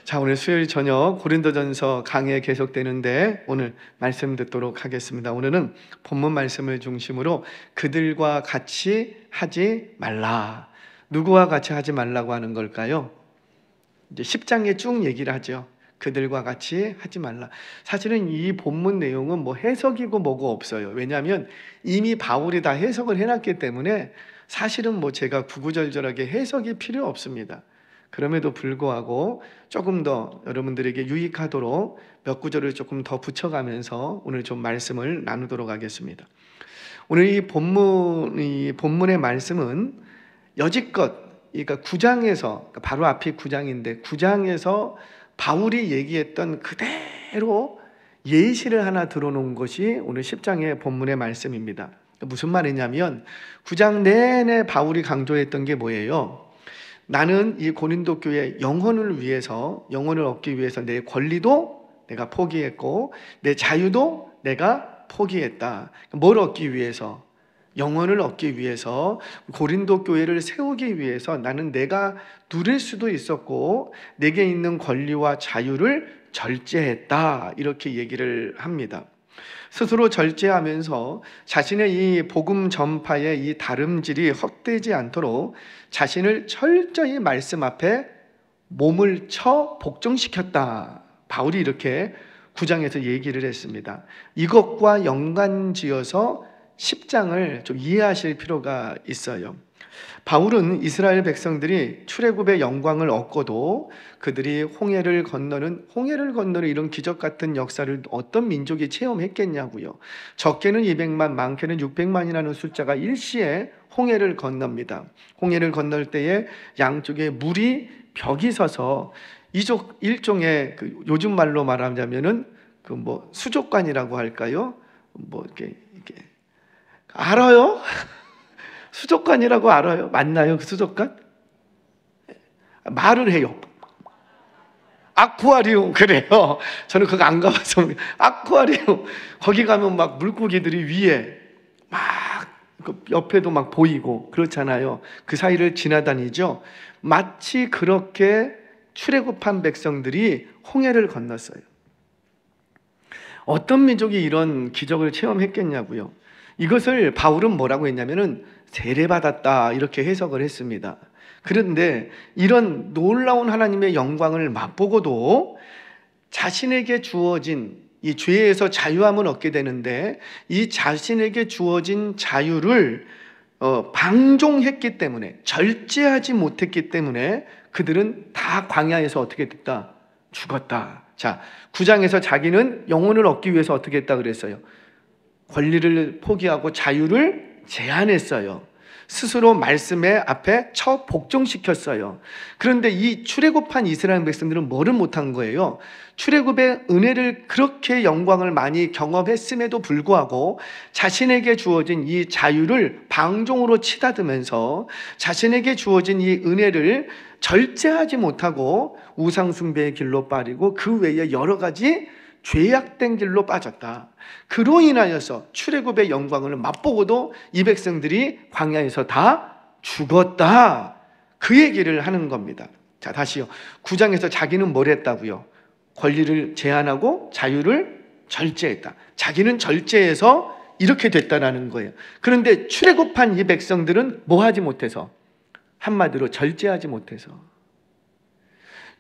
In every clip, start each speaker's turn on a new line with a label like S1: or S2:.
S1: 자, 오늘 수요일 저녁 고린도전서 강해 계속되는데 오늘 말씀 듣도록 하겠습니다. 오늘은 본문 말씀을 중심으로 그들과 같이 하지 말라. 누구와 같이 하지 말라고 하는 걸까요? 이제 10장에 쭉 얘기를 하죠. 그들과 같이 하지 말라. 사실은 이 본문 내용은 뭐 해석이고 뭐고 없어요. 왜냐하면 이미 바울이 다 해석을 해놨기 때문에 사실은 뭐 제가 구구절절하게 해석이 필요 없습니다. 그럼에도 불구하고 조금 더 여러분들에게 유익하도록 몇 구절을 조금 더 붙여가면서 오늘 좀 말씀을 나누도록 하겠습니다. 오늘 이 본문의 말씀은 여지껏, 그러니까 9장에서, 바로 앞이 9장인데 9장에서 바울이 얘기했던 그대로 예시를 하나 들어놓은 것이 오늘 10장의 본문의 말씀입니다. 무슨 말이냐면 9장 내내 바울이 강조했던 게 뭐예요? 나는 이 고린도 교회 영혼을 얻기 위해서 내 권리도 내가 포기했고 내 자유도 내가 포기했다. 뭘 얻기 위해서? 영혼을 얻기 위해서, 고린도 교회를 세우기 위해서 나는 내가 누릴 수도 있었고 내게 있는 권리와 자유를 절제했다. 이렇게 얘기를 합니다. 스스로 절제하면서 자신의 이 복음 전파의 이 다름질이 헛되지 않도록 자신을 철저히 말씀 앞에 몸을 쳐 복종시켰다. 바울이 이렇게 9장에서 얘기를 했습니다. 이것과 연관지어서 10장을 좀 이해하실 필요가 있어요. 바울은 이스라엘 백성들이 출애굽의 영광을 얻고도 그들이 홍해를 건너는 이런 기적 같은 역사를 어떤 민족이 체험했겠냐고요. 적게는 200만, 많게는 600만이라는 숫자가 일시에 홍해를 건넙니다. 홍해를 건널 때에 양쪽에 물이 벽이 서서 일종의 요즘 말로 말하자면은 수족관이라고 할까요? 이렇게 알아요? 수족관이라고 알아요? 맞나요? 그 수족관? 말을 해요. 아쿠아리움. 그래요. 저는 그거 안 가봐서. 아쿠아리움. 거기 가면 막 물고기들이 위에 막 옆에도 막 보이고 그렇잖아요. 그 사이를 지나다니죠. 마치 그렇게 출애굽한 백성들이 홍해를 건넜어요. 어떤 민족이 이런 기적을 체험했겠냐고요. 이것을 바울은 뭐라고 했냐면은 세례받았다 이렇게 해석을 했습니다. 그런데 이런 놀라운 하나님의 영광을 맛보고도 자신에게 주어진 이 죄에서 자유함을 얻게 되는데 이 자신에게 주어진 자유를 방종했기 때문에, 절제하지 못했기 때문에 그들은 다 광야에서 어떻게 됐다? 죽었다. 자, 9장에서 자기는 영혼을 얻기 위해서 어떻게 했다 그랬어요? 권리를 포기하고 자유를 제한했어요. 스스로 말씀의 앞에 쳐 복종시켰어요. 그런데 이 출애굽한 이스라엘 백성들은 뭐를 못한 거예요? 출애굽의 은혜를 그렇게 영광을 많이 경험했음에도 불구하고 자신에게 주어진 이 자유를 방종으로 치닫으면서 자신에게 주어진 이 은혜를 절제하지 못하고 우상숭배의 길로 빠지고 그 외에 여러 가지 죄악된 길로 빠졌다. 그로 인하여서 출애굽의 영광을 맛보고도 이 백성들이 광야에서 다 죽었다. 그 얘기를 하는 겁니다. 자, 다시요. 9장에서 자기는 뭘 했다고요? 권리를 제한하고 자유를 절제했다. 자기는 절제해서 이렇게 됐다라는 거예요. 그런데 출애굽한 이 백성들은 뭐 하지 못해서? 한마디로 절제하지 못해서,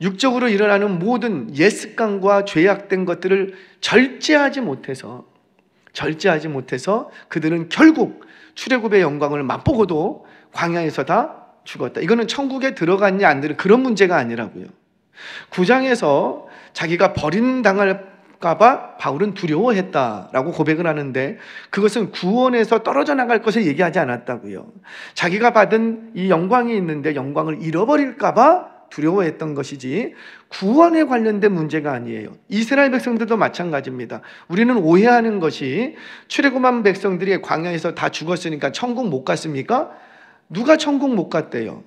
S1: 육적으로 일어나는 모든 옛습관과 죄악된 것들을 절제하지 못해서 그들은 결국 출애굽의 영광을 맛보고도 광야에서 다 죽었다. 이거는 천국에 들어갔냐 안 들어갔냐 그런 문제가 아니라고요. 9장에서 자기가 버림당할까 봐 바울은 두려워했다라고 고백을 하는데 그것은 구원에서 떨어져 나갈 것을 얘기하지 않았다고요. 자기가 받은 이 영광이 있는데 영광을 잃어버릴까 봐 두려워했던 것이지 구원에 관련된 문제가 아니에요. 이스라엘 백성들도 마찬가지입니다. 우리는 오해하는 것이 출애굽한 백성들이 광야에서 다 죽었으니까 천국 못 갔습니까? 누가 천국 못 갔대요?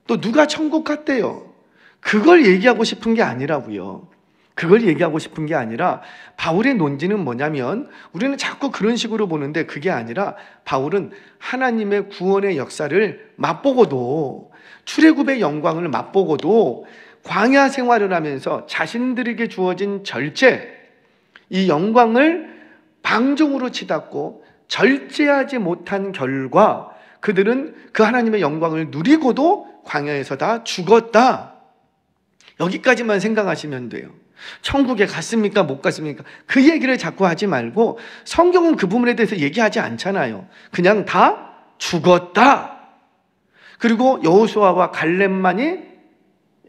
S1: 또 누가 천국 갔대요? 그걸 얘기하고 싶은 게 아니라고요. 그걸 얘기하고 싶은 게 아니라 바울의 논지는 뭐냐면 우리는 자꾸 그런 식으로 보는데 그게 아니라 바울은 하나님의 구원의 역사를 맛보고도 출애굽의 영광을 맛보고도 광야 생활을 하면서 자신들에게 주어진 절제, 이 영광을 방종으로 치닫고 절제하지 못한 결과 그들은 그 하나님의 영광을 누리고도 광야에서 다 죽었다. 여기까지만 생각하시면 돼요. 천국에 갔습니까? 못 갔습니까? 그 얘기를 자꾸 하지 말고, 성경은 그 부분에 대해서 얘기하지 않잖아요. 그냥 다 죽었다. 그리고 여호수아와 갈렙만이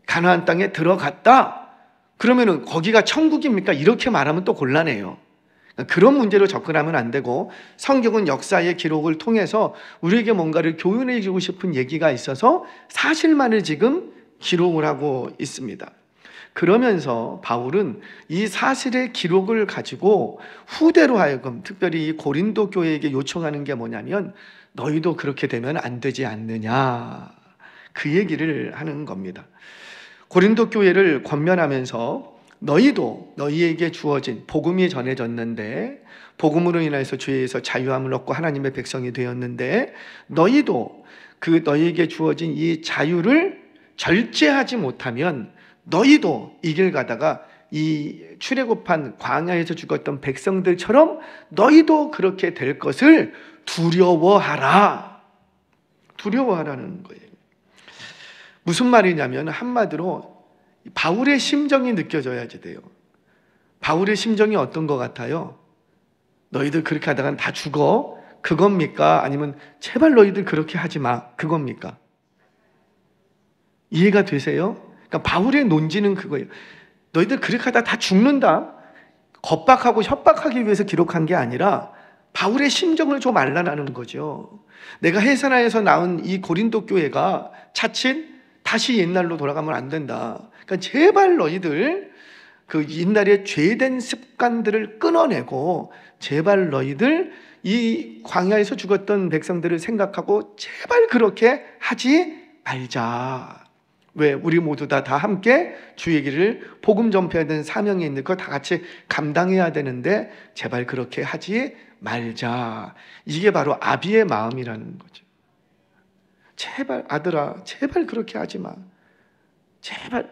S1: 가나안 땅에 들어갔다. 그러면은 거기가 천국입니까? 이렇게 말하면 또 곤란해요. 그런 문제로 접근하면 안 되고, 성경은 역사의 기록을 통해서 우리에게 뭔가를 교훈해 주고 싶은 얘기가 있어서 사실만을 지금 기록을 하고 있습니다. 그러면서 바울은 이 사실의 기록을 가지고 후대로 하여금, 특별히 이 고린도 교회에게 요청하는 게 뭐냐면, 너희도 그렇게 되면 안 되지 않느냐, 그 얘기를 하는 겁니다. 고린도 교회를 권면하면서 너희도 너희에게 주어진 복음이 전해졌는데, 복음으로 인해서 죄에서 자유함을 얻고 하나님의 백성이 되었는데, 너희도 그 너희에게 주어진 이 자유를 절제하지 못하면 너희도 이 길 가다가 이 출애굽한 광야에서 죽었던 백성들처럼 너희도 그렇게 될 것을 두려워하라. 두려워하라는 거예요. 무슨 말이냐면, 한마디로 바울의 심정이 느껴져야지 돼요. 바울의 심정이 어떤 것 같아요? 너희들 그렇게 하다간 다 죽어? 그겁니까? 아니면 제발 너희들 그렇게 하지 마, 그겁니까? 이해가 되세요? 그러니까 바울의 논지는 그거예요. 너희들 그렇게 하다 다 죽는다, 겁박하고 협박하기 위해서 기록한 게 아니라 바울의 심정을 좀 알라는 거죠. 내가 해산하에서 나온 이 고린도 교회가 차츰 다시 옛날로 돌아가면 안 된다. 그러니까 제발 너희들 그 옛날의 죄된 습관들을 끊어내고, 제발 너희들 이 광야에서 죽었던 백성들을 생각하고 제발 그렇게 하지 말자. 왜? 우리 모두 다 함께 주의 길을 복음 전파해야 되는 사명이 있는 거 다 같이 감당해야 되는데 제발 그렇게 하지 말자. 이게 바로 아비의 마음이라는 거죠. 제발 아들아, 제발 그렇게 하지 마. 제발.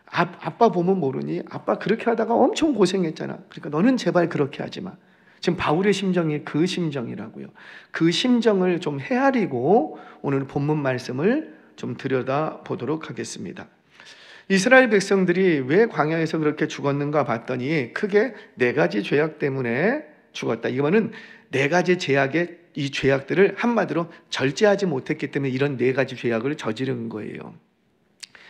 S1: 아빠 보면 모르니? 아빠 그렇게 하다가 엄청 고생했잖아. 그러니까 너는 제발 그렇게 하지 마. 지금 바울의 심정이 그 심정이라고요. 그 심정을 좀 헤아리고 오늘 본문 말씀을 좀 들여다보도록 하겠습니다. 이스라엘 백성들이 왜 광야에서 그렇게 죽었는가 봤더니 크게 4가지 죄악 때문에 죽었다. 이거는 4가지 죄악의 이 죄악들을 한마디로 절제하지 못했기 때문에 이런 4가지 죄악을 저지른 거예요.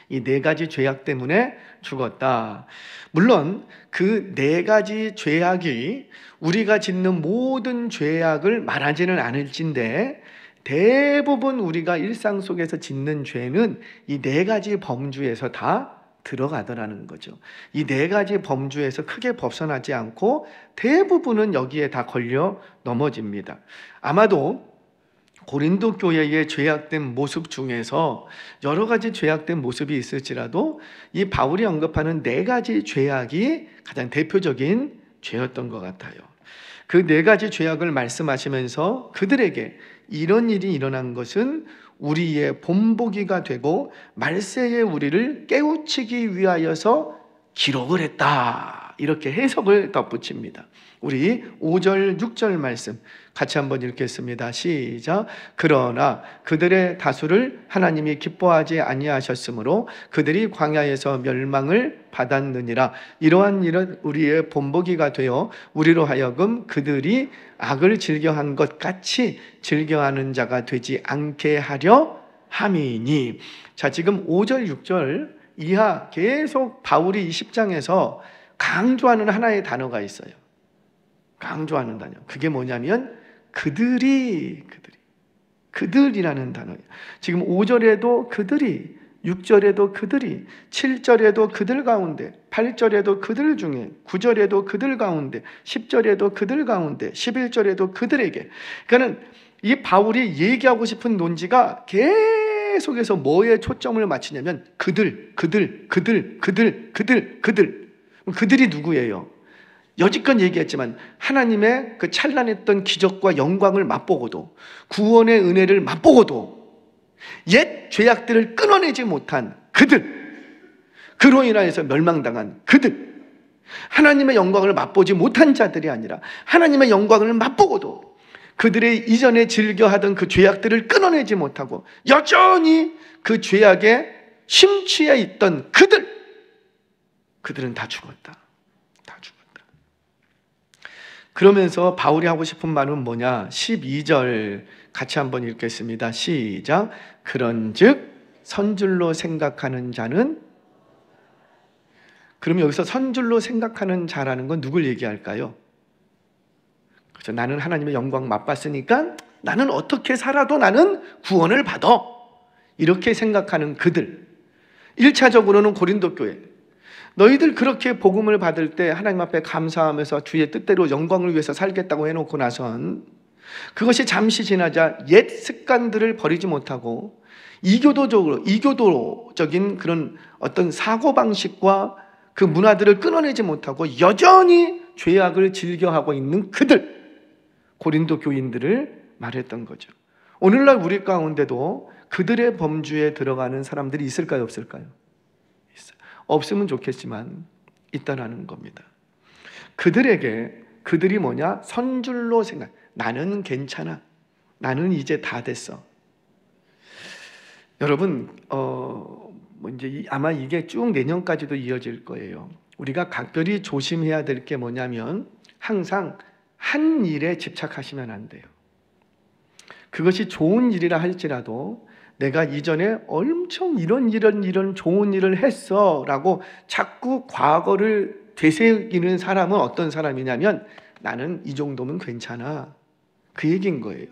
S1: 이 4가지 죄악 때문에 죽었다. 물론 그 4가지 죄악이 우리가 짓는 모든 죄악을 말하지는 않을진데, 대부분 우리가 일상 속에서 짓는 죄는 이 4가지 범주에서 다 들어가더라는 거죠. 이 4가지 범주에서 크게 벗어나지 않고 대부분은 여기에 다 걸려 넘어집니다. 아마도 고린도 교회의 죄악된 모습 중에서 여러 가지 죄악된 모습이 있을지라도 이 바울이 언급하는 4가지 죄악이 가장 대표적인 죄였던 것 같아요. 그 4가지 죄악을 말씀하시면서 그들에게 이런 일이 일어난 것은 우리의 본보기가 되고 말세에 우리를 깨우치기 위하여서 기록을 했다, 이렇게 해석을 덧붙입니다. 우리 5절 6절 말씀 같이 한번 읽겠습니다. 시작. 그러나 그들의 다수를 하나님이 기뻐하지 아니하셨으므로 그들이 광야에서 멸망을 받았느니라. 이러한 일은 우리의 본보기가 되어 우리로 하여금 그들이 악을 즐겨한 것 같이 즐겨하는 자가 되지 않게 하려 함이니. 자, 지금 5절 6절 이하 계속 바울이 이 10장에서 강조하는 하나의 단어가 있어요. 강조하는 단어. 그게 뭐냐면 그들이라는 단어예요. 지금 5절에도 그들이, 6절에도 그들이, 7절에도 그들 가운데, 8절에도 그들 중에, 9절에도 그들 가운데, 10절에도 그들 가운데, 11절에도 그들에게. 그러니까 이 바울이 얘기하고 싶은 논지가 계속해서 뭐에 초점을 맞추냐면 그들이 누구예요? 여지껏 얘기했지만 하나님의 그 찬란했던 기적과 영광을 맛보고도, 구원의 은혜를 맛보고도 옛 죄악들을 끊어내지 못한 그로 인하여서 멸망당한 그들, 하나님의 영광을 맛보지 못한 자들이 아니라 하나님의 영광을 맛보고도 그들의 이전에 즐겨하던 그 죄악들을 끊어내지 못하고 여전히 그 죄악에 심취해 있던 그들은 다 죽었다. 다 죽었다. 그러면서 바울이 하고 싶은 말은 뭐냐? 12절 같이 한번 읽겠습니다. 시작. 그런즉 선줄로 생각하는 자는, 그러면 여기서 선줄로 생각하는 자라는 건 누굴 얘기할까요? 그렇죠. 나는 하나님의 영광 맛봤으니까 나는 어떻게 살아도 나는 구원을 받아, 이렇게 생각하는 그들. 1차적으로는 고린도 교회, 너희들 그렇게 복음을 받을 때 하나님 앞에 감사하면서 주의 뜻대로 영광을 위해서 살겠다고 해놓고 나선 그것이 잠시 지나자 옛 습관들을 버리지 못하고 이교도적인 그런 어떤 사고방식과 그 문화들을 끊어내지 못하고 여전히 죄악을 즐겨하고 있는 그들, 고린도 교인들을 말했던 거죠. 오늘날 우리 가운데도 그들의 범주에 들어가는 사람들이 있을까요? 없을까요? 있어요. 없으면 좋겠지만 있다라는 겁니다. 그들이 뭐냐? 선줄로 생각. 나는 괜찮아. 나는 이제 다 됐어. 여러분, 이제 아마 이게 쭉 내년까지도 이어질 거예요. 우리가 각별히 조심해야 될 게 뭐냐면 항상 한 일에 집착하시면 안 돼요. 그것이 좋은 일이라 할지라도 내가 이전에 엄청 이런 좋은 일을 했어 라고 자꾸 과거를 되새기는 사람은 어떤 사람이냐면 나는 이 정도면 괜찮아, 그 얘기인 거예요.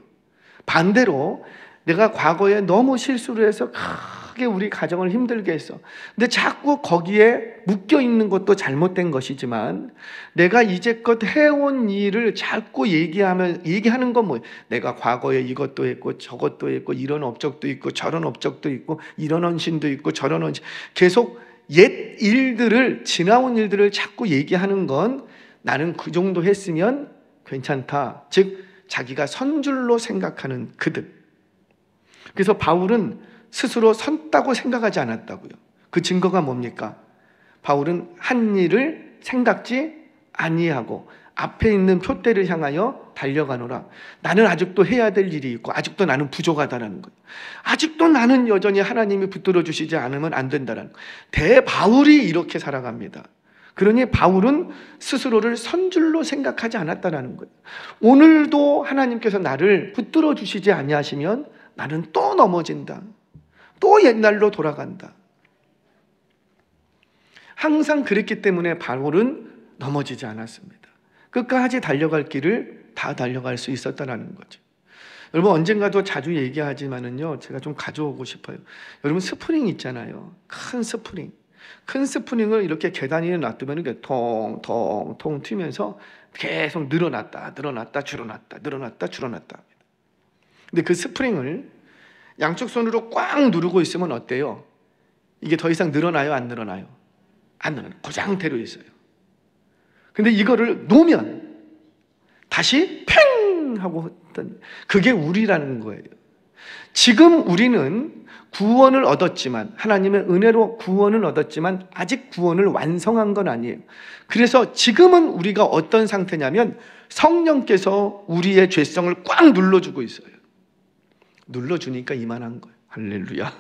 S1: 반대로 내가 과거에 너무 실수를 해서 크게 우리 가정을 힘들게 했어. 근데 자꾸 거기에 묶여 있는 것도 잘못된 것이지만 내가 이제껏 해온 일을 자꾸 얘기하는 건 뭐예요? 내가 과거에 이것도 했고 저것도 했고 이런 업적도 있고 저런 업적도 있고 이런 헌신도 있고 저런 헌신, 계속 옛 일들을, 지나온 일들을 자꾸 얘기하는 건 나는 그 정도 했으면 괜찮다. 즉 자기가 선줄로 생각하는 그들. 그래서 바울은 스스로 선다고 생각하지 않았다고요. 그 증거가 뭡니까? 바울은 한 일을 생각지 아니하고 앞에 있는 표대를 향하여 달려가노라. 나는 아직도 해야 될 일이 있고 아직도 나는 부족하다는 거예요. 아직도 나는 여전히 하나님이 붙들어 주시지 않으면 안 된다는 거예요. 대바울이 이렇게 살아갑니다. 그러니 바울은 스스로를 선줄로 생각하지 않았다는 거예요. 오늘도 하나님께서 나를 붙들어 주시지 아니하시면 나는 또 넘어진다. 또 옛날로 돌아간다. 항상 그랬기 때문에 바울은 넘어지지 않았습니다. 끝까지 달려갈 길을 다 달려갈 수 있었다는 거죠. 여러분, 언젠가도 자주 얘기하지만은요, 제가 좀 가져오고 싶어요. 여러분, 스프링 있잖아요. 큰 스프링. 큰 스프링을 이렇게 계단 위에 놔두면 이렇게 통통통 튀면서 계속 늘어났다 줄어났다 늘어났다 줄어났다. 근데 그 스프링을 양쪽 손으로 꽉 누르고 있으면 어때요? 이게 더 이상 늘어나요? 안 늘어나요? 안 늘어나요. 그 상태로 있어요. 근데 이거를 놓으면 다시 팽 하고 그게 우리라는 거예요. 지금 우리는 구원을 얻었지만, 하나님의 은혜로 구원을 얻었지만 아직 구원을 완성한 건 아니에요. 그래서 지금은 우리가 어떤 상태냐면 성령께서 우리의 죄성을 꽉 눌러주고 있어요. 눌러주니까 이만한 거예요. 할렐루야.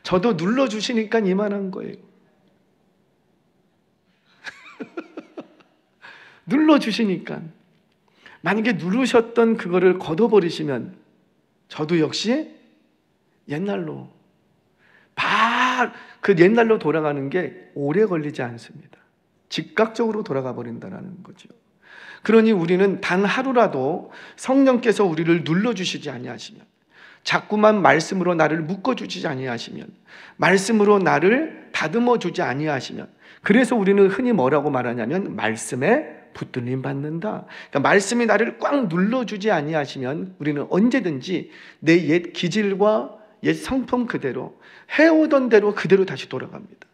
S1: 저도 눌러주시니까 이만한 거예요. 눌러주시니까. 만약에 누르셨던 그거를 걷어버리시면 저도 역시 옛날로, 그 옛날로 돌아가는 게 오래 걸리지 않습니다. 즉각적으로 돌아가 버린다는 거죠. 그러니 우리는 단 하루라도 성령께서 우리를 눌러주시지 아니하시면, 자꾸만 말씀으로 나를 묶어주지 아니하시면, 말씀으로 나를 다듬어주지 아니하시면, 그래서 우리는 흔히 뭐라고 말하냐면 말씀에 붙들림 받는다. 그러니까 말씀이 나를 꽉 눌러주지 아니하시면 우리는 언제든지 내 옛 기질과 옛 성품 그대로, 해오던 대로 그대로 다시 돌아갑니다.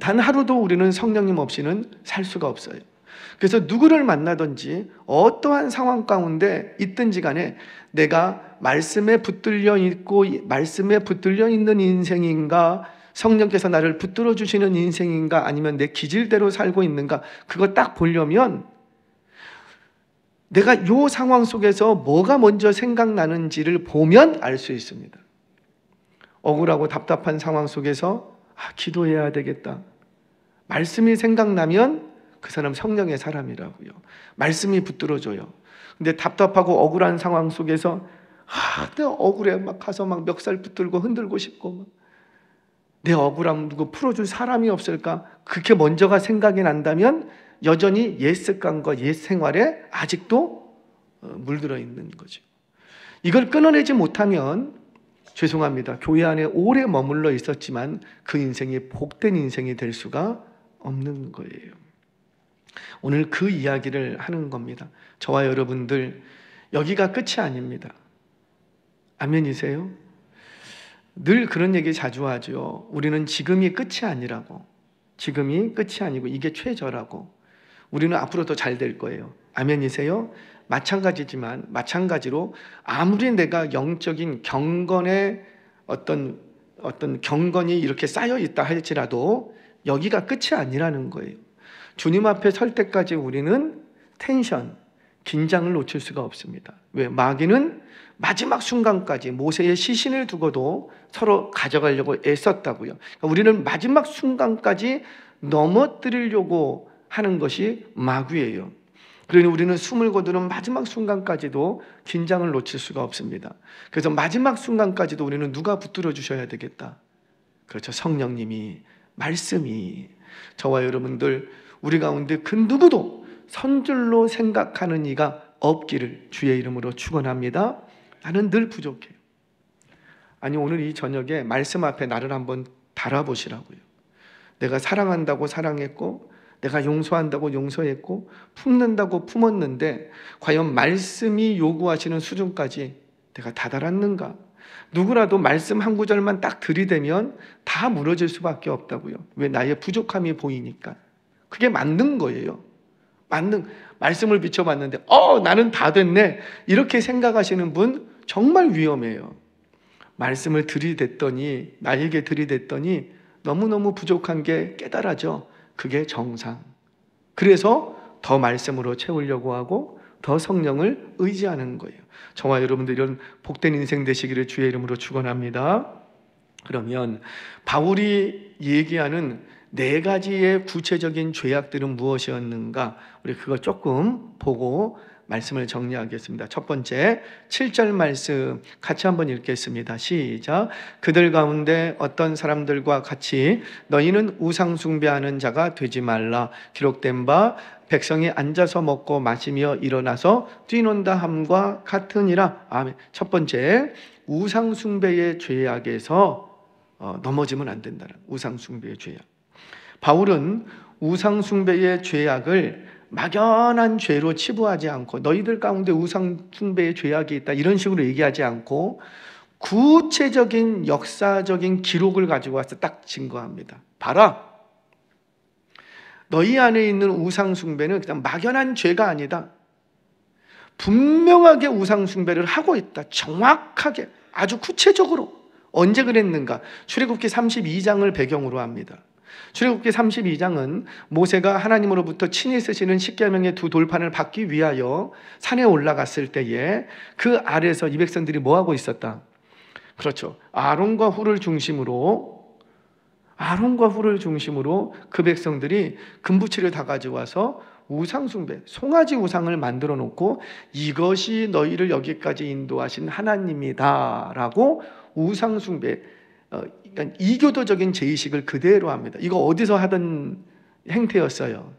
S1: 단 하루도 우리는 성령님 없이는 살 수가 없어요. 그래서 누구를 만나든지 어떠한 상황 가운데 있든지 간에 내가 말씀에 붙들려 있고 말씀에 붙들려 있는 인생인가, 성령께서 나를 붙들어 주시는 인생인가 아니면 내 기질대로 살고 있는가, 그거 딱 보려면 내가 이 상황 속에서 뭐가 먼저 생각나는지를 보면 알 수 있습니다. 억울하고 답답한 상황 속에서 기도해야 되겠다, 말씀이 생각나면 그 사람 성령의 사람이라고요. 말씀이 붙들어줘요. 근데 답답하고 억울한 상황 속에서 내가 억울해, 막 가서 막 멱살 붙들고 흔들고 싶고, 내 억울함 누구 풀어줄 사람이 없을까, 그렇게 먼저가 생각이 난다면 여전히 옛 습관과 옛 생활에 아직도 물들어 있는 거죠. 이걸 끊어내지 못하면 죄송합니다, 교회 안에 오래 머물러 있었지만 그 인생이 복된 인생이 될 수가 없는 거예요. 오늘 그 이야기를 하는 겁니다. 저와 여러분들 여기가 끝이 아닙니다. 아멘이세요? 늘 그런 얘기 자주 하죠. 우리는 지금이 끝이 아니라고. 지금이 끝이 아니고 이게 최저라고. 우리는 앞으로 더 잘 될 거예요. 아멘이세요? 마찬가지로 아무리 내가 영적인 경건의 어떤 경건이 이렇게 쌓여 있다 할지라도 여기가 끝이 아니라는 거예요. 주님 앞에 설 때까지 우리는 텐션, 긴장을 놓칠 수가 없습니다. 왜? 마귀는 마지막 순간까지 모세의 시신을 두고도 서로 가져가려고 애썼다고요. 그러니까 우리는 마지막 순간까지 넘어뜨리려고 하는 것이 마귀예요. 그러니 우리는 숨을 거두는 마지막 순간까지도 긴장을 놓칠 수가 없습니다. 그래서 마지막 순간까지도 우리는 누가 붙들어 주셔야 되겠다? 그렇죠. 성령님이, 말씀이. 저와 여러분들 우리 가운데 그 누구도 선줄로 생각하는 이가 없기를 주의 이름으로 축원합니다. 나는 늘 부족해요. 아니, 오늘 이 저녁에 말씀 앞에 나를 한번 달아보시라고요. 내가 사랑한다고 사랑했고, 내가 용서한다고 용서했고, 품는다고 품었는데 과연 말씀이 요구하시는 수준까지 내가 다다랐는가? 누구라도 말씀 한 구절만 딱 들이대면 다 무너질 수밖에 없다고요. 왜? 나의 부족함이 보이니까. 그게 맞는 거예요. 말씀을 비춰봤는데 나는 다 됐네, 이렇게 생각하시는 분 정말 위험해요. 말씀을 나에게 들이댔더니 너무너무 부족한 게 깨달아져. 그게 정상. 그래서 더 말씀으로 채우려고 하고 더 성령을 의지하는 거예요. 저와 여러분들 이런 복된 인생 되시기를 주의 이름으로 축원합니다. 그러면 바울이 얘기하는 4가지의 구체적인 죄악들은 무엇이었는가, 우리 그거 조금 보고 말씀을 정리하겠습니다. 첫 번째 7절 말씀 같이 한번 읽겠습니다. 시작. 그들 가운데 어떤 사람들과 같이 너희는 우상 숭배하는 자가 되지 말라. 기록된 바 백성이 앉아서 먹고 마시며 일어나서 뛰논다 함과 같으니라. 아멘. 첫 번째, 우상 숭배의 죄악에서 넘어지면 안 된다는, 우상 숭배의 죄악. 바울은 우상 숭배의 죄악을 막연한 죄로 치부하지 않고, 너희들 가운데 우상 숭배의 죄악이 있다 이런 식으로 얘기하지 않고 구체적인 역사적인 기록을 가지고 와서 딱 증거합니다. 봐라, 너희 안에 있는 우상 숭배는 그냥 막연한 죄가 아니다. 분명하게 우상 숭배를 하고 있다. 정확하게, 아주 구체적으로. 언제 그랬는가? 출애굽기 32장을 배경으로 합니다. 출애굽기 32장은 모세가 하나님으로부터 친히 쓰시는 십계명의 2 돌판을 받기 위하여 산에 올라갔을 때에 그 아래서 이 백성들이 뭐하고 있었다? 그렇죠. 아론과 훌을 중심으로 그 백성들이 금부치를 다 가져와서 우상숭배, 송아지 우상을 만들어 놓고 이것이 너희를 여기까지 인도하신 하나님이다 라고 우상숭배, 그러니까 이교도적인 제의식을 그대로 합니다. 이거 어디서 하던 행태였어요.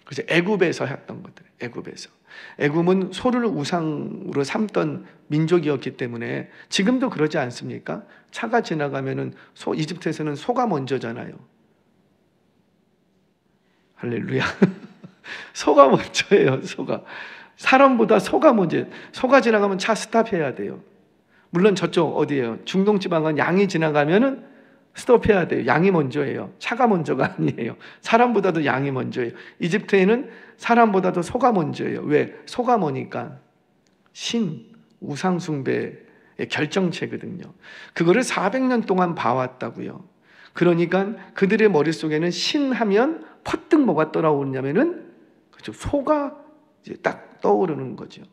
S1: 그래서 애굽에서 했던 것들. 애굽은 소를 우상으로 삼던 민족이었기 때문에 지금도 그러지 않습니까? 차가 지나가면은 이집트에서는 소가 먼저잖아요. 할렐루야. 소가 먼저예요. 사람보다 소가 먼저. 소가 지나가면 차 스탑해야 돼요. 물론 저쪽 어디예요? 중동 지방은 양이 지나가면은 스톱해야 돼요. 양이 먼저예요. 차가 먼저가 아니에요. 사람보다도 양이 먼저예요. 이집트에는 사람보다도 소가 먼저예요. 왜? 소가 뭐니까? 우상 숭배의 결정체거든요. 그거를 400년 동안 봐왔다고요. 그러니까 그들의 머릿속에는 신하면 퍼뜩 뭐가 떠나오냐면은 그렇죠. 소가 이제 딱 떠오르는 거죠.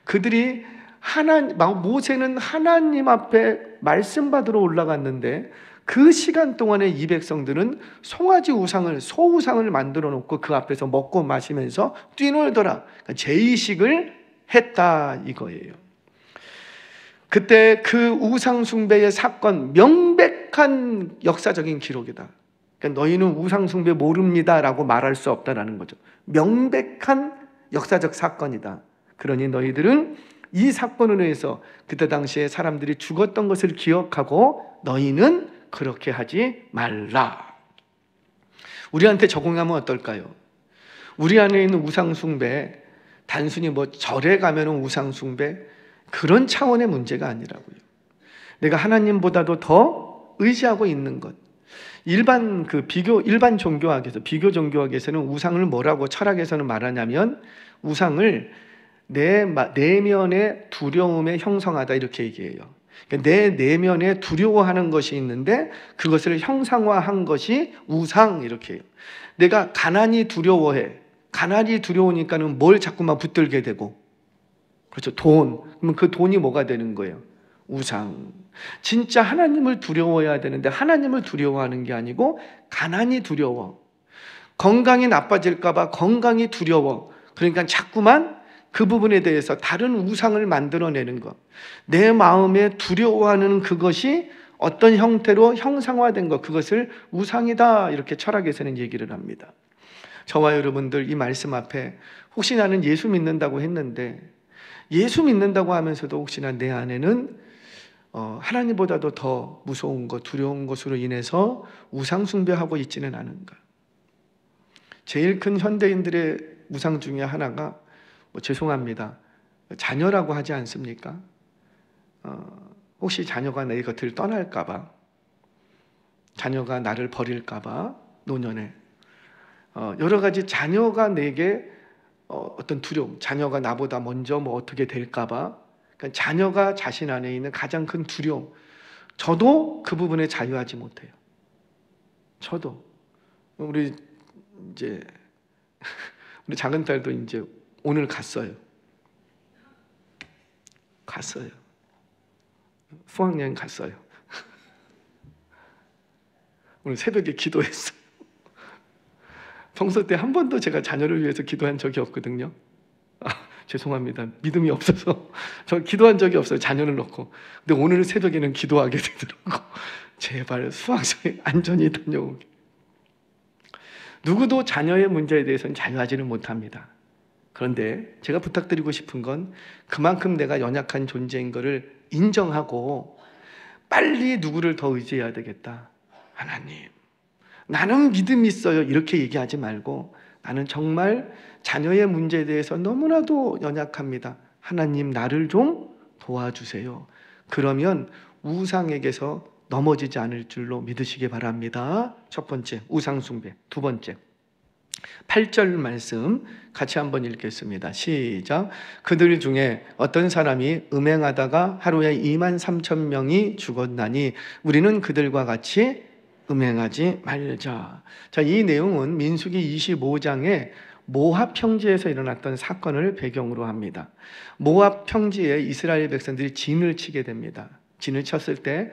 S1: 그들이 모세는 하나님 앞에 말씀 받으러 올라갔는데 그 시간 동안에 이 백성들은 송아지 우상을, 소우상을 만들어 놓고 그 앞에서 먹고 마시면서 뛰놀더라. 그러니까 제의식을 했다 이거예요. 그때 그 우상 숭배의 사건, 명백한 역사적인 기록이다. 그러니까 너희는 우상 숭배 모릅니다라고 말할 수 없다라는 거죠. 명백한 역사적 사건이다. 그러니 너희들은 이 사건으로 해서 그때 당시에 사람들이 죽었던 것을 기억하고 너희는 그렇게 하지 말라. 우리한테 적용하면 어떨까요? 우리 안에 있는 우상 숭배, 단순히 뭐 절에 가면 우상 숭배, 그런 차원의 문제가 아니라고요. 내가 하나님보다도 더 의지하고 있는 것. 일반 종교학에서, 비교 종교학에서는 우상을 뭐라고 철학에서는 말하냐면 우상을 내 내면의 두려움에 형성하다 이렇게 얘기해요. 그러니까 내 내면에 두려워하는 것이 있는데 그것을 형상화한 것이 우상 이렇게 해요. 내가 가난이 두려워해. 가난이 두려우니까는 뭘 자꾸만 붙들게 되고, 그렇죠. 돈. 그러면 그 돈이 뭐가 되는 거예요? 우상. 진짜 하나님을 두려워해야 되는데 하나님을 두려워하는 게 아니고 가난이 두려워. 건강이 나빠질까 봐 건강이 두려워. 그러니까 자꾸만 그 부분에 대해서 다른 우상을 만들어내는 것. 내 마음에 두려워하는 그것이 어떤 형태로 형상화된 것, 그것을 우상이다 이렇게 철학에서는 얘기를 합니다. 저와 여러분들 이 말씀 앞에 혹시 나는 예수 믿는다고 했는데 예수 믿는다고 하면서도 혹시나 내 안에는 하나님보다도 더 무서운 것, 두려운 것으로 인해서 우상 숭배하고 있지는 않은가. 제일 큰 현대인들의 우상 중에 하나가 죄송합니다, 자녀라고 하지 않습니까? 혹시 자녀가 내 곁을 떠날까 봐, 자녀가 나를 버릴까 봐, 노년에 여러 가지 자녀가 내게 어떤 두려움, 자녀가 나보다 먼저 뭐 어떻게 될까 봐, 그러니까 자녀가 자신 안에 있는 가장 큰 두려움. 저도 그 부분에 자유하지 못해요. 저도. 우리 작은 딸도 이제 오늘 갔어요. 수학여행 갔어요. 오늘 새벽에 기도했어요. 평소 때 한 번도 제가 자녀를 위해서 기도한 적이 없거든요. 죄송합니다. 믿음이 없어서 저 기도한 적이 없어요. 자녀를 놓고. 근데 오늘 새벽에는 기도하게 되더라고. 제발 수학여행 안전히 다녀오게. 누구도 자녀의 문제에 대해서는 자유하지는 못합니다. 그런데 제가 부탁드리고 싶은 건 그만큼 내가 연약한 존재인 것을 인정하고 빨리 누구를 더 의지해야 되겠다. 하나님, 나는 믿음이 있어요. 이렇게 얘기하지 말고 나는 정말 자녀의 문제에 대해서 너무나도 연약합니다. 하나님, 나를 좀 도와주세요. 그러면 우상에게서 넘어지지 않을 줄로 믿으시기 바랍니다. 첫 번째, 우상 숭배. 두 번째, 8절 말씀 같이 한번 읽겠습니다. 시작. 그들 중에 어떤 사람이 음행하다가 하루에 23,000명이 죽었나니 우리는 그들과 같이 음행하지 말자. 자, 이 내용은 민수기 25장에 모압 평지에서 일어났던 사건을 배경으로 합니다. 모압 평지에 이스라엘 백성들이 진을 치게 됩니다. 진을 쳤을 때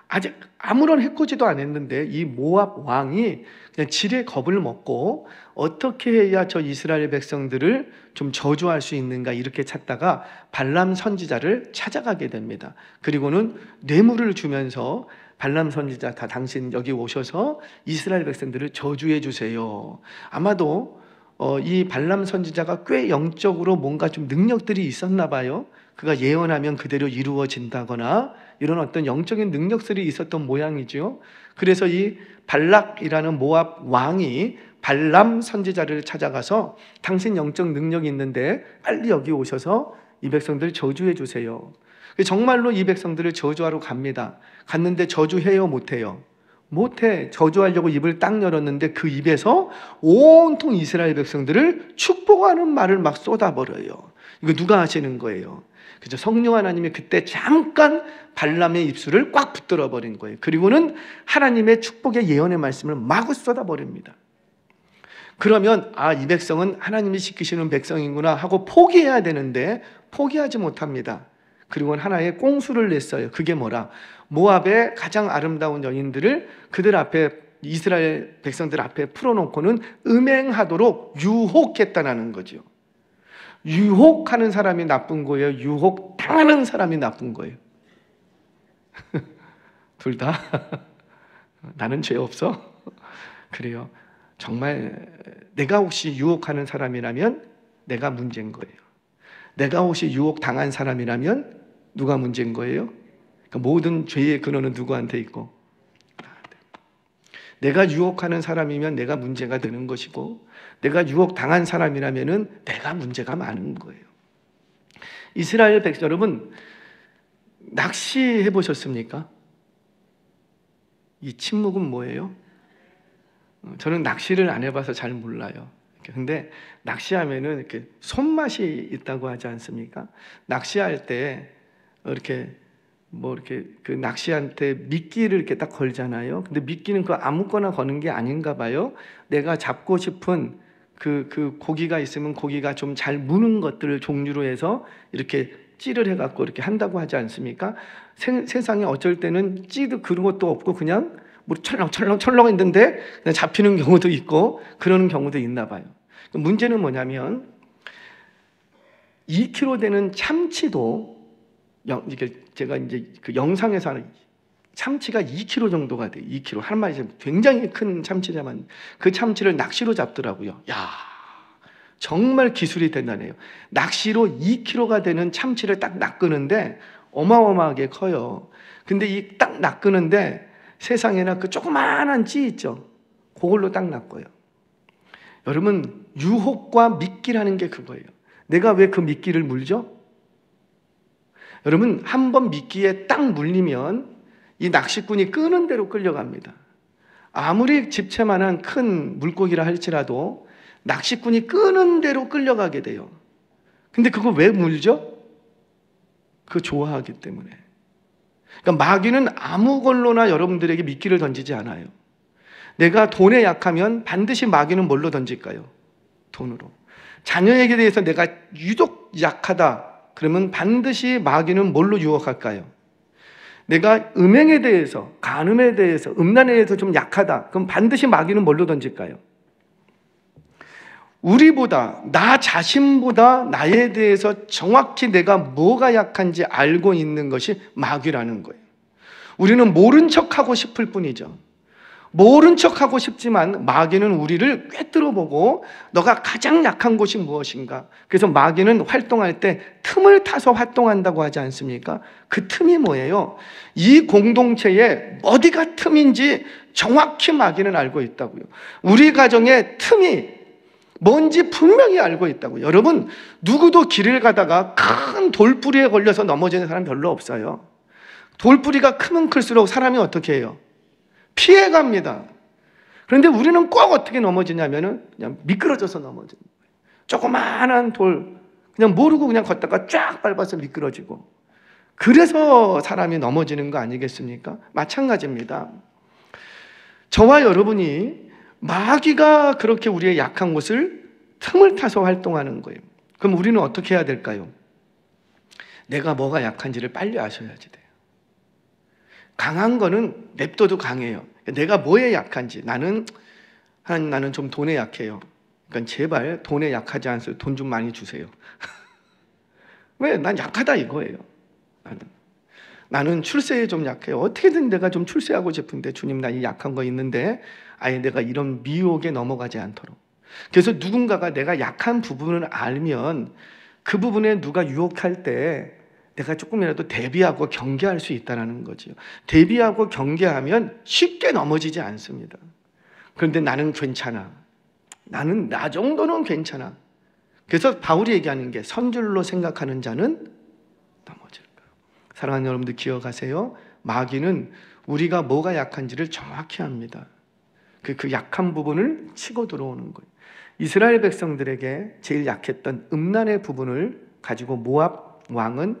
S1: 아직 아무런 해코지도 안 했는데 이 모압 왕이 그냥 지레 겁을 먹고 어떻게 해야 저 이스라엘 백성들을 좀 저주할 수 있는가 이렇게 찾다가 발람 선지자를 찾아가게 됩니다. 그리고는 뇌물을 주면서 발람 선지자, 다 당신 여기 오셔서 이스라엘 백성들을 저주해 주세요. 아마도 이 발람 선지자가 꽤 영적으로 뭔가 좀 능력들이 있었나 봐요. 그가 예언하면 그대로 이루어진다거나 이런 어떤 영적인 능력들이 있었던 모양이죠. 그래서 이 발락이라는 모압 왕이 발람 선지자를 찾아가서 당신 영적 능력이 있는데 빨리 여기 오셔서 이 백성들 저주해 주세요. 정말로 이 백성들을 저주하러 갑니다. 갔는데 저주해요, 못해요? 못해. 저주하려고 입을 딱 열었는데 그 입에서 온통 이스라엘 백성들을 축복하는 말을 막 쏟아버려요. 이거 누가 하시는 거예요? 그죠? 성령 하나님이 그때 잠깐 발람의 입술을 꽉 붙들어 버린 거예요. 그리고는 하나님의 축복의 예언의 말씀을 마구 쏟아버립니다. 그러면 이 백성은 하나님이 지키시는 백성이구나 하고 포기해야 되는데 포기하지 못합니다. 그리고는 하나의 꽁수를 냈어요. 그게 뭐라? 모압의 가장 아름다운 여인들을 그들 앞에, 이스라엘 백성들 앞에 풀어놓고는 음행하도록 유혹했다는 거죠. 유혹하는 사람이 나쁜 거예요? 유혹당하는 사람이 나쁜 거예요? 둘 다? 나는 죄 없어? 그래요. 정말 내가 혹시 유혹하는 사람이라면 내가 문제인 거예요. 내가 혹시 유혹당한 사람이라면 누가 문제인 거예요? 그러니까 모든 죄의 근원은 누구한테 있고, 내가 유혹하는 사람이면 내가 문제가 되는 것이고, 내가 유혹당한 사람이라면 내가 문제가 많은 거예요. 이스라엘 백성 여러분, 낚시해 보셨습니까? 이 침묵은 뭐예요? 저는 낚시를 안 해봐서 잘 몰라요. 근데 낚시하면은 이렇게 손맛이 있다고 하지 않습니까? 낚시할 때 이렇게 이렇게 그 낚시한테 미끼를 이렇게 딱 걸잖아요. 근데 미끼는 그 아무거나 거는 게 아닌가 봐요. 내가 잡고 싶은 그 고기가 있으면 고기가 좀 잘 무는 것들을 종류로 해서 이렇게 찌를 해갖고 이렇게 한다고 하지 않습니까? 세상에 어쩔 때는 찌도 그런 것도 없고 그냥 뭐 철렁철렁 했는데 그냥 잡히는 경우도 있고 그러는 경우도 있나 봐요. 문제는 뭐냐면 2kg 되는 참치도, 이게 제가 이제 그 영상에서 하는 참치가 2kg 정도가 돼요. 2kg 한 마리, 굉장히 큰 참치자만 그 참치를 낚시로 잡더라고요. 야, 정말 기술이 대단해요. 낚시로 2kg가 되는 참치를 딱 낚는데 어마어마하게 커요. 근데 이 딱 낚는데 세상에나 그 조그마한 찌 있죠. 그걸로 딱 낚아요. 여러분, 유혹과 미끼라는 게 그거예요. 내가 왜 그 미끼를 물죠? 여러분, 한번 미끼에 딱 물리면 이 낚시꾼이 끄는 대로 끌려갑니다. 아무리 집채만한 큰 물고기라 할지라도 낚시꾼이 끄는 대로 끌려가게 돼요. 근데 그거 왜 물죠? 그거 좋아하기 때문에. 그러니까 마귀는 아무 걸로나 여러분들에게 미끼를 던지지 않아요. 내가 돈에 약하면 반드시 마귀는 뭘로 던질까요? 돈으로. 자녀에게 대해서 내가 유독 약하다 그러면 반드시 마귀는 뭘로 유혹할까요? 내가 음행에 대해서, 간음에 대해서, 음란에 대해서 좀 약하다 그럼 반드시 마귀는 뭘로 던질까요? 우리보다, 나 자신보다 나에 대해서 정확히 내가 뭐가 약한지 알고 있는 것이 마귀라는 거예요. 우리는 모른 척하고 싶을 뿐이죠. 모른 척하고 싶지만 마귀는 우리를 꿰뚫어보고 너가 가장 약한 곳이 무엇인가. 그래서 마귀는 활동할 때 틈을 타서 활동한다고 하지 않습니까? 그 틈이 뭐예요? 이 공동체에 어디가 틈인지 정확히 마귀는 알고 있다고요. 우리 가정의 틈이 뭔지 분명히 알고 있다고요. 여러분, 누구도 길을 가다가 큰 돌뿌리에 걸려서 넘어지는 사람 별로 없어요. 돌뿌리가 크면 클수록 사람이 어떻게 해요? 피해갑니다. 그런데 우리는 꼭 어떻게 넘어지냐면은 그냥 미끄러져서 넘어지는 거예요. 조그마한 돌 그냥 모르고 그냥 걷다가 쫙 밟아서 미끄러지고, 그래서 사람이 넘어지는 거 아니겠습니까? 마찬가지입니다. 저와 여러분이 마귀가 그렇게 우리의 약한 곳을 틈을 타서 활동하는 거예요. 그럼 우리는 어떻게 해야 될까요? 내가 뭐가 약한지를 빨리 아셔야지 돼요. 강한 거는 냅둬도 강해요. 내가 뭐에 약한지. 나는 좀 돈에 약해요. 그러니까 제발 돈에 약하지 않으세요. 돈 좀 많이 주세요. 왜? 난 약하다 이거예요. 나는 출세에 좀 약해요. 어떻게든 내가 좀 출세하고 싶은데 주님, 나 이 약한 거 있는데 아예 내가 이런 미혹에 넘어가지 않도록. 그래서 누군가가 내가 약한 부분을 알면 그 부분에 누가 유혹할 때 내가 조금이라도 대비하고 경계할 수 있다는 거죠. 대비하고 경계하면 쉽게 넘어지지 않습니다. 그런데 나는 괜찮아. 나는 나 정도는 괜찮아. 그래서 바울이 얘기하는 게 선줄로 생각하는 자는 넘어질까. 사랑하는 여러분들 기억하세요. 마귀는 우리가 뭐가 약한지를 정확히 압니다. 그 약한 부분을 치고 들어오는 거예요. 이스라엘 백성들에게 제일 약했던 음란의 부분을 가지고 모압 왕은,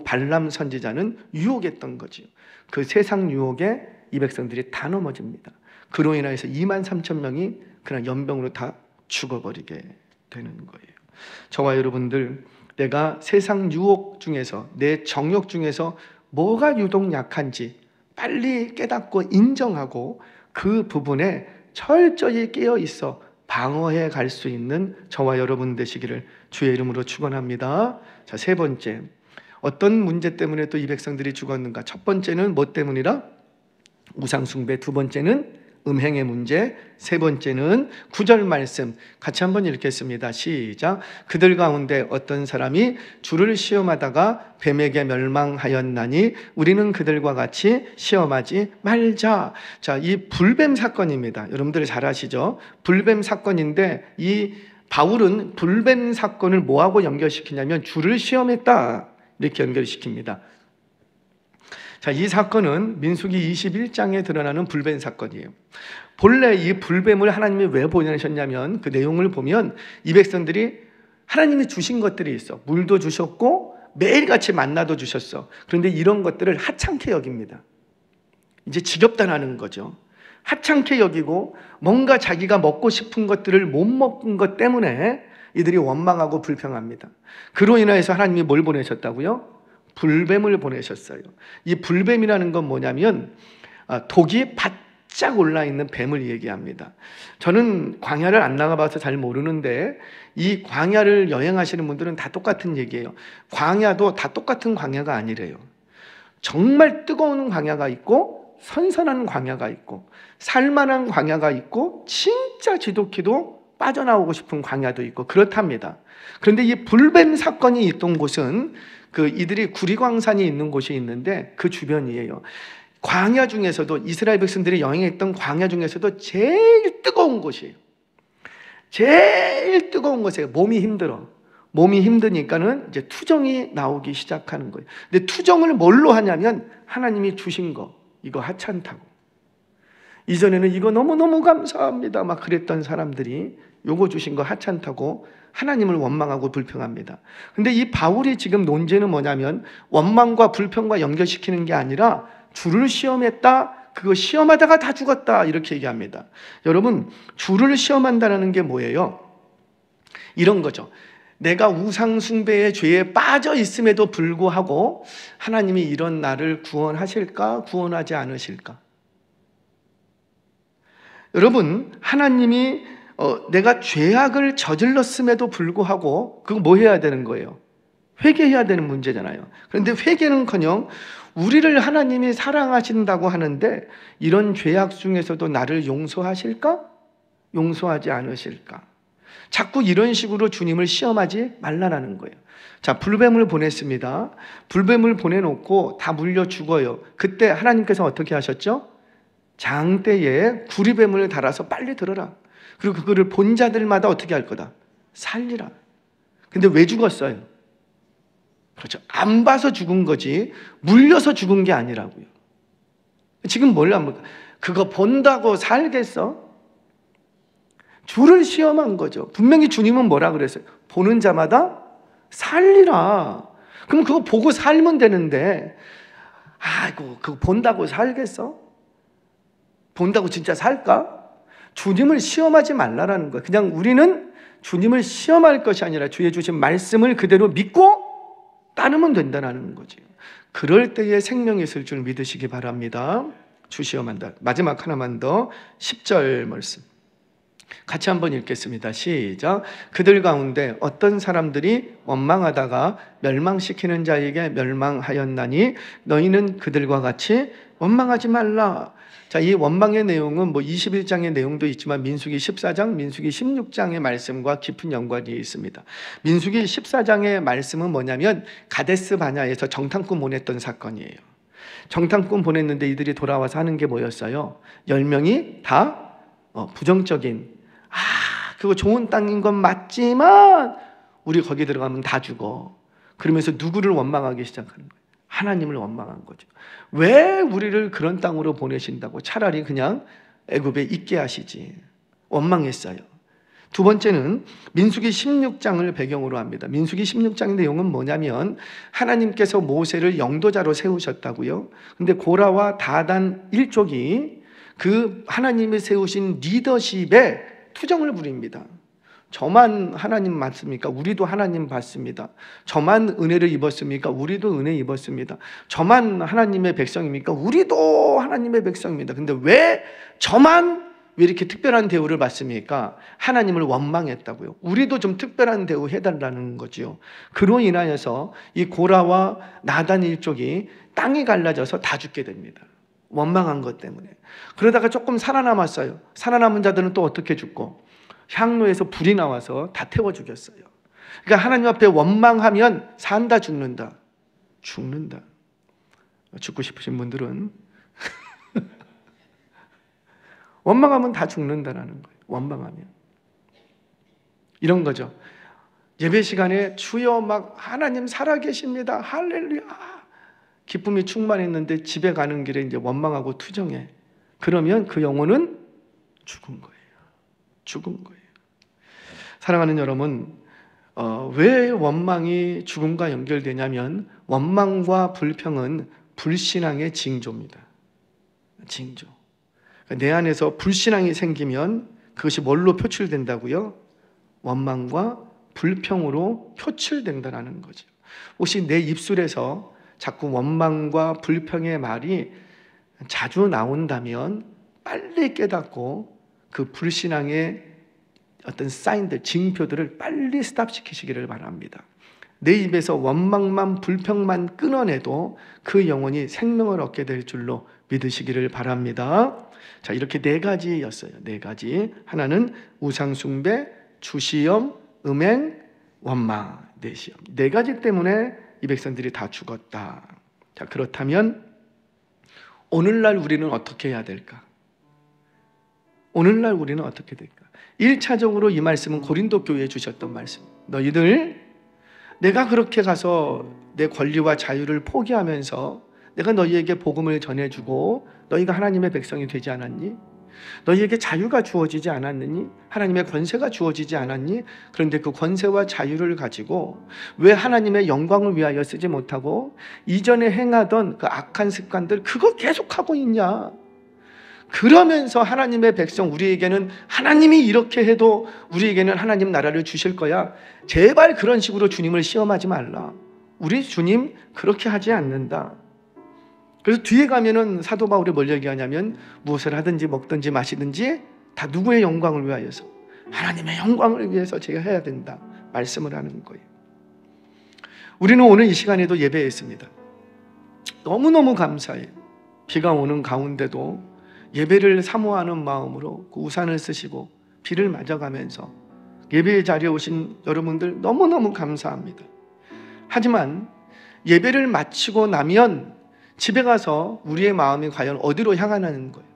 S1: 발람 선지자는 유혹했던 거지요. 그 세상 유혹에 이 백성들이 다 넘어집니다. 그로 인해서 23,000명이 그냥 연병으로 다 죽어버리게 되는 거예요. 저와 여러분들, 내가 세상 유혹 중에서, 내 정욕 중에서 뭐가 유독 약한지 빨리 깨닫고 인정하고 그 부분에 철저히 깨어 있어 방어해 갈 수 있는 저와 여러분 되시기를 주의 이름으로 축원합니다. 자, 세 번째, 어떤 문제 때문에 또 이 백성들이 죽었는가? 첫 번째는 뭐 때문이라? 우상 숭배. 두 번째는 음행의 문제. 세 번째는 9절 말씀 같이 한번 읽겠습니다. 시작. 그들 가운데 어떤 사람이 주를 시험하다가 뱀에게 멸망하였나니 우리는 그들과 같이 시험하지 말자. 자, 이 불뱀 사건입니다. 여러분들 잘 아시죠? 불뱀 사건인데 이 바울은 불뱀 사건을 뭐하고 연결시키냐면 주를 시험했다, 이렇게 연결시킵니다. 자, 이 사건은 민수기 21장에 드러나는 불뱀 사건이에요. 본래 이 불뱀을 하나님이 왜 보내셨냐면, 그 내용을 보면 이 백성들이 하나님이 주신 것들이 있어. 물도 주셨고 매일같이 만나도 주셨어. 그런데 이런 것들을 하찮게 여깁니다. 이제 지겹다라는 거죠. 하찮게 여기고 뭔가 자기가 먹고 싶은 것들을 못 먹은 것 때문에 이들이 원망하고 불평합니다. 그로 인해서 하나님이 뭘 보내셨다고요? 불뱀을 보내셨어요. 이 불뱀이라는 건 뭐냐면 독이 바짝 올라있는 뱀을 얘기합니다. 저는 광야를 안 나가봐서 잘 모르는데 이 광야를 여행하시는 분들은 다 똑같은 얘기예요. 광야도 다 똑같은 광야가 아니래요. 정말 뜨거운 광야가 있고 선선한 광야가 있고 살만한 광야가 있고 진짜 지독히도 빠져나오고 싶은 광야도 있고 그렇답니다. 그런데 이 불뱀 사건이 있던 곳은 이들이 구리광산이 있는 곳이 있는데 그 주변이에요. 광야 중에서도, 이스라엘 백성들이 여행했던 광야 중에서도 제일 뜨거운 곳이에요. 제일 뜨거운 곳이에요. 몸이 힘들어. 몸이 힘드니까는 이제 투정이 나오기 시작하는 거예요. 근데 투정을 뭘로 하냐면 하나님이 주신 거, 이거 하찮다고. 이전에는 이거 너무너무 감사합니다 막 그랬던 사람들이 요거 주신 거 하찮다고 하나님을 원망하고 불평합니다. 근데 이 바울이 지금 논제는 뭐냐면 원망과 불평과 연결시키는 게 아니라 주를 시험했다, 그거 시험하다가 다 죽었다, 이렇게 얘기합니다. 여러분, 주를 시험한다는 게 뭐예요? 이런 거죠. 내가 우상 숭배의 죄에 빠져 있음에도 불구하고 하나님이 이런 나를 구원하실까, 구원하지 않으실까? 여러분, 하나님이 내가 죄악을 저질렀음에도 불구하고 그거 뭐 해야 되는 거예요? 회개해야 되는 문제잖아요. 그런데 회개는커녕 우리를 하나님이 사랑하신다고 하는데 이런 죄악 중에서도 나를 용서하실까? 용서하지 않으실까? 자꾸 이런 식으로 주님을 시험하지 말라는 거예요. 자, 불뱀을 보냈습니다. 불뱀을 보내놓고 다 물려 죽어요. 그때 하나님께서 어떻게 하셨죠? 장대에 구리뱀을 달아서 빨리 들어라. 그리고 그거를 본 자들마다 어떻게 할 거다? 살리라. 근데 왜 죽었어요? 그렇죠. 안 봐서 죽은 거지 물려서 죽은 게 아니라고요. 지금 뭘 합니까? 그거 본다고 살겠어? 주를 시험한 거죠. 분명히 주님은 뭐라 그랬어요? 보는 자마다 살리라. 그럼 그거 보고 살면 되는데, 아이고, 그거 본다고 살겠어? 본다고 진짜 살까? 주님을 시험하지 말라라는 거예요. 그냥 우리는 주님을 시험할 것이 아니라 주의 주신 말씀을 그대로 믿고 따르면 된다는 거지. 그럴 때에 생명이 있을 줄 믿으시기 바랍니다. 주 시험한다. 마지막 하나만 더, 10절 말씀 같이 한번 읽겠습니다. 시작. 그들 가운데 어떤 사람들이 원망하다가 멸망시키는 자에게 멸망하였나니 너희는 그들과 같이 원망하지 말라. 자, 이 원망의 내용은 21장의 내용도 있지만 민수기 14장, 민수기 16장의 말씀과 깊은 연관이 있습니다. 민수기 14장의 말씀은 뭐냐면 가데스 바냐에서 정탐꾼 보냈던 사건이에요. 정탐꾼 보냈는데 이들이 돌아와서 하는 게 뭐였어요? 10명이 다 부정적인, 그거 좋은 땅인 건 맞지만 우리 거기 들어가면 다 죽어. 그러면서 누구를 원망하기 시작하는 거예요? 하나님을 원망한 거죠. 왜 우리를 그런 땅으로 보내신다고 차라리 그냥 애굽에 있게 하시지. 원망했어요. 두 번째는 민수기 16장을 배경으로 합니다. 민수기 16장의 내용은 뭐냐면 하나님께서 모세를 영도자로 세우셨다고요. 근데 고라와 다단 일족이 그 하나님이 세우신 리더십에 투정을 부립니다. 저만 하나님 맞습니까? 우리도 하나님 받습니다. 저만 은혜를 입었습니까? 우리도 은혜 입었습니다. 저만 하나님의 백성입니까? 우리도 하나님의 백성입니다. 근데 왜 저만 왜 이렇게 특별한 대우를 받습니까? 하나님을 원망했다고요. 우리도 좀 특별한 대우 해달라는 거지요. 그로 인하여서 이 고라와 나단 일족이 땅이 갈라져서 다 죽게 됩니다. 원망한 것 때문에. 그러다가 조금 살아남았어요. 살아남은 자들은 또 어떻게 죽고? 향로에서 불이 나와서 다 태워 죽였어요. 그러니까 하나님 앞에 원망하면 산다 죽는다. 죽는다. 죽고 싶으신 분들은 원망하면 다 죽는다라는 거예요. 원망하면. 이런 거죠. 예배 시간에 주여 막 하나님 살아계십니다. 할렐루야. 기쁨이 충만했는데 집에 가는 길에 이제 원망하고 투정해. 그러면 그 영혼은 죽은 거예요. 죽은 거예요. 사랑하는 여러분, 왜 원망이 죽음과 연결되냐면 원망과 불평은 불신앙의 징조입니다. 징조. 내 안에서 불신앙이 생기면 그것이 뭘로 표출된다고요? 원망과 불평으로 표출된다는 거죠. 혹시 내 입술에서 자꾸 원망과 불평의 말이 자주 나온다면 빨리 깨닫고 그 불신앙의 어떤 사인들, 징표들을 빨리 스탑시키시기를 바랍니다. 내 입에서 원망만 불평만 끊어내도 그 영혼이 생명을 얻게 될 줄로 믿으시기를 바랍니다. 자, 이렇게 네 가지였어요. 네 가지. 하나는 우상숭배, 주시험, 음행, 원망. 네 시험. 네 가지 때문에 이 백성들이 다 죽었다. 자, 그렇다면 오늘날 우리는 어떻게 해야 될까? 오늘날 우리는 어떻게 될까? 1차적으로 이 말씀은 고린도 교회에 주셨던 말씀. 너희들 내가 그렇게 가서 내 권리와 자유를 포기하면서 내가 너희에게 복음을 전해주고 너희가 하나님의 백성이 되지 않았니? 너희에게 자유가 주어지지 않았느니? 하나님의 권세가 주어지지 않았니? 그런데 그 권세와 자유를 가지고 왜 하나님의 영광을 위하여 쓰지 못하고 이전에 행하던 그 악한 습관들 그거 계속하고 있냐? 그러면서 하나님의 백성 우리에게는 하나님이 이렇게 해도 우리에게는 하나님 나라를 주실 거야. 제발 그런 식으로 주님을 시험하지 말라. 우리 주님 그렇게 하지 않는다. 그래서 뒤에 가면은 사도 바울이 뭘 얘기하냐면 무엇을 하든지 먹든지 마시든지 다 누구의 영광을 위하여서? 하나님의 영광을 위해서 제가 해야 된다. 말씀을 하는 거예요. 우리는 오늘 이 시간에도 예배했습니다. 너무너무 감사해요. 비가 오는 가운데도 예배를 사모하는 마음으로 그 우산을 쓰시고 비를 맞아가면서 예배의 자리에 오신 여러분들 너무너무 감사합니다. 하지만 예배를 마치고 나면 집에 가서 우리의 마음이 과연 어디로 향하는 거예요?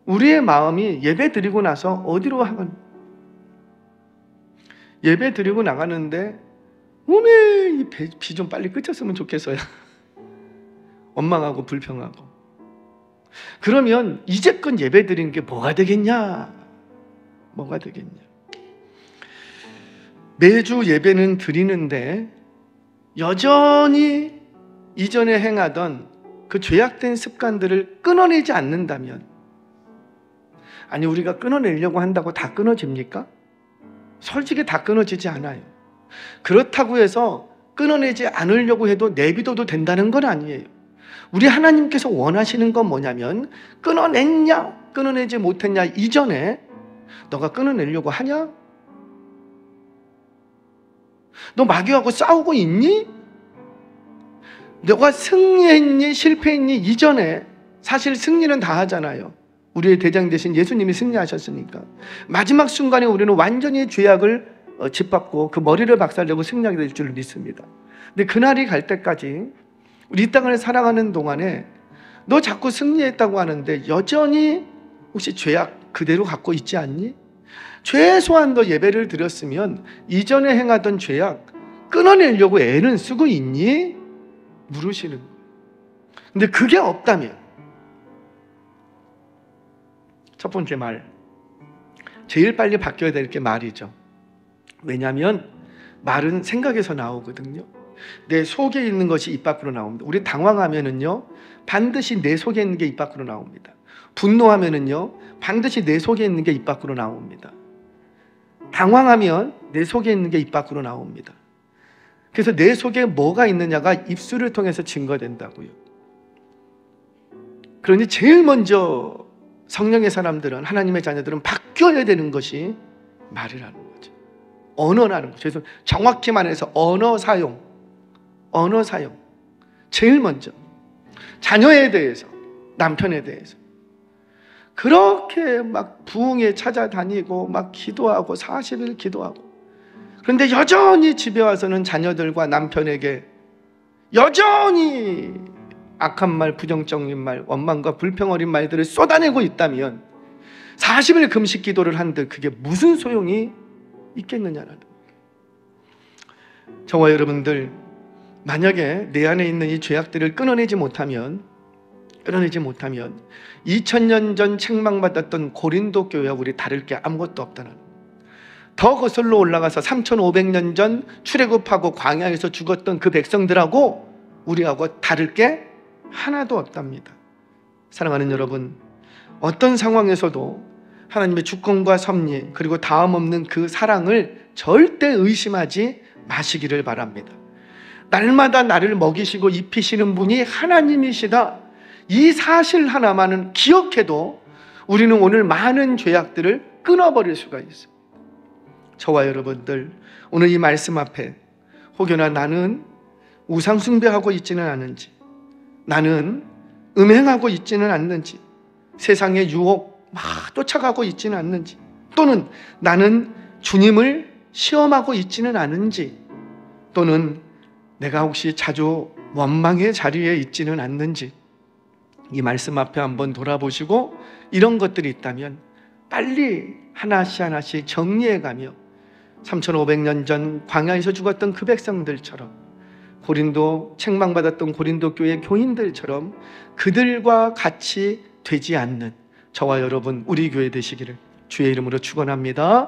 S1: 우리의 마음이 예배 드리고 나서 어디로 향하는 거예요? 예배 드리고 나가는데 오메 이 비 좀 빨리 그쳤으면 좋겠어요. 원망하고 불평하고. 그러면 이제껏 예배 드리는 게 뭐가 되겠냐? 뭐가 되겠냐? 매주 예배는 드리는데 여전히 이전에 행하던 그 죄악된 습관들을 끊어내지 않는다면, 아니 우리가 끊어내려고 한다고 다 끊어집니까? 솔직히 다 끊어지지 않아요. 그렇다고 해서 끊어내지 않으려고 해도 내비둬도 된다는 건 아니에요. 우리 하나님께서 원하시는 건 뭐냐면 끊어냈냐 끊어내지 못했냐 이전에 너가 끊어내려고 하냐? 너 마귀하고 싸우고 있니? 너가 승리했니 실패했니 이전에 사실 승리는 다 하잖아요. 우리의 대장 되신 예수님이 승리하셨으니까 마지막 순간에 우리는 완전히 죄악을 짓밟고 그 머리를 박살내고 승리하게 될 줄 믿습니다. 근데 그날이 갈 때까지 우리 이 땅을 살아가는 동안에 너 자꾸 승리했다고 하는데 여전히 혹시 죄악 그대로 갖고 있지 않니? 최소한 너 예배를 드렸으면 이전에 행하던 죄악 끊어내려고 애는 쓰고 있니? 물으시는 거예요. 근데 그게 없다면, 첫 번째 말, 제일 빨리 바뀌어야 될 게 말이죠. 왜냐하면 말은 생각에서 나오거든요. 내 속에 있는 것이 입 밖으로 나옵니다. 우리 당황하면은요, 반드시 내 속에 있는 게 입 밖으로 나옵니다. 분노하면은요, 반드시 내 속에 있는 게 입 밖으로 나옵니다. 당황하면 내 속에 있는 게 입 밖으로 나옵니다. 그래서 내 속에 뭐가 있느냐가 입술을 통해서 증거된다고요. 그러니 제일 먼저 성령의 사람들은, 하나님의 자녀들은 바뀌어야 되는 것이 말이라는 거죠. 언어라는 거죠. 그래서 정확히 말해서 언어 사용. 제일 먼저 자녀에 대해서, 남편에 대해서 그렇게 막 부흥회 찾아다니고 막 기도하고 40일 기도하고, 그런데 여전히 집에 와서는 자녀들과 남편에게 여전히 악한 말, 부정적인 말, 원망과 불평 어린 말들을 쏟아내고 있다면 40일 금식 기도를 한들 그게 무슨 소용이 있겠느냐는 거예요. 저와 여러분들, 만약에 내 안에 있는 이 죄악들을 끊어내지 못하면 2000년 전 책망받았던 고린도 교회와 우리 다를 게 아무것도 없다는, 더 거슬러 올라가서 3500년 전 출애굽하고 광야에서 죽었던 그 백성들하고 우리하고 다를 게 하나도 없답니다. 사랑하는 여러분, 어떤 상황에서도 하나님의 주권과 섭리, 그리고 다음 없는 그 사랑을 절대 의심하지 마시기를 바랍니다. 날마다 나를 먹이시고 입히시는 분이 하나님이시다, 이 사실 하나만은 기억해도 우리는 오늘 많은 죄악들을 끊어버릴 수가 있습니다. 저와 여러분들, 오늘 이 말씀 앞에 혹여나 나는 우상 숭배하고 있지는 않은지, 나는 음행하고 있지는 않는지, 세상의 유혹 막 쫓아가고 있지는 않는지, 또는 나는 주님을 시험하고 있지는 않은지, 또는 내가 혹시 자주 원망의 자리에 있지는 않는지, 이 말씀 앞에 한번 돌아보시고 이런 것들이 있다면 빨리 하나씩 정리해가며 3500년 전 광야에서 죽었던 그 백성들처럼, 고린도 책망받았던 고린도 교회 교인들처럼 그들과 같이 되지 않는 저와 여러분, 우리 교회 되시기를 주의 이름으로 축원합니다.